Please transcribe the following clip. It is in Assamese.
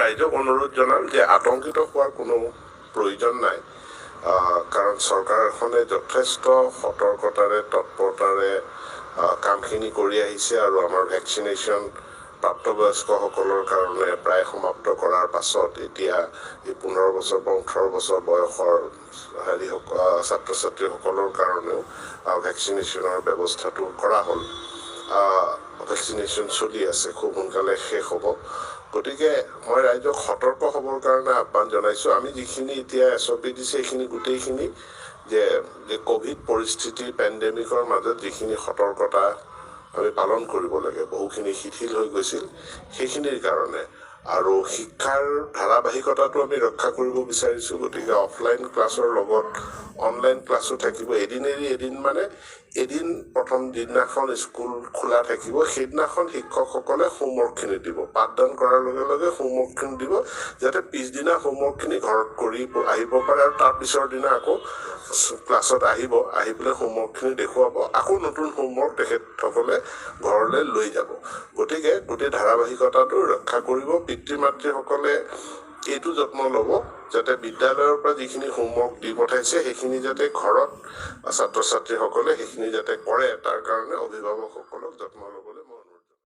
ৰাইজক অনুৰোধ জনাম যে আতংকিত হোৱাৰ কোনো প্ৰয়োজন নাই কাৰণ চৰকাৰ এখনে যথেষ্ট সতৰ্কতাৰে তৎপৰতাৰে কামখিনি কৰি আহিছে আৰু আমাৰ ভেকচিনেশ্যন প্ৰাপ্তবয়স্কসকলৰ কাৰণে প্ৰায় সমাপ্ত কৰাৰ পাছত এতিয়া এই 15 বছৰ বা 18 বছৰ বয়সৰ ছাত্ৰ ছাত্ৰীসকলৰ কাৰণেও ভেকচিনেশ্যনৰ ব্যৱস্থাটো কৰা হ'ল ভেকচিনেশ্যন চলি আছে খুব সোনকালে শেষ হ'ব গতিকে মই ৰাইজক সতৰ্ক হ'বৰ কাৰণে আহ্বান জনাইছোঁ আমি যিখিনি এতিয়া SOP দিছে সেইখিনি গোটেইখিনি যে কোভিড পৰিস্থিতি পেণ্ডেমিকৰ মাজত যিখিনি সতৰ্কতা আমি পালন কৰিব লাগে বহুখিনি শিথিল হৈ গৈছিল সেইখিনিৰ কাৰণে আৰু শিক্ষাৰ ধাৰাবাহিকতাটো আমি ৰক্ষা কৰিব বিচাৰিছোঁ গতিকে অফলাইন ক্লাছৰ লগত অনলাইন ক্লাছো থাকিব এদিন এৰি এদিন মানে এদিন প্ৰথম দিনাখন স্কুল খোলা থাকিব সেইদিনাখন শিক্ষকসকলে হোমৱৰ্কখিনি দিব পাঠদান কৰাৰ লগে লগে হোমৱৰ্কখিনি দিব যাতে পিছদিনা হোমৱৰ্কখিনি ঘৰত কৰি আহিব পাৰে আৰু তাৰ পিছৰ দিনা আকৌ ক্লাছত আহিব আহি পেলাই হোমৱৰ্কখিনি দেখুৱাব আকৌ নতুন হোমৱৰ্ক তেখেতসকলে ঘৰলৈ লৈ যাব গতিকে গোটেই ধাৰাবাহিকতাটো ৰক্ষা কৰিব পিতৃ মাতৃসকলে এইটো যত্ন ল'ব যাতে বিদ্যালয়ৰ পৰা যিখিনি হোমৱৰ্ক দি পঠাইছে সেইখিনি যাতে ঘৰত ছাত্ৰ ছাত্ৰীসকলে সেইখিনি যাতে কৰে তাৰ কাৰণে অভিভাৱকসকলক যত্ন ল'ব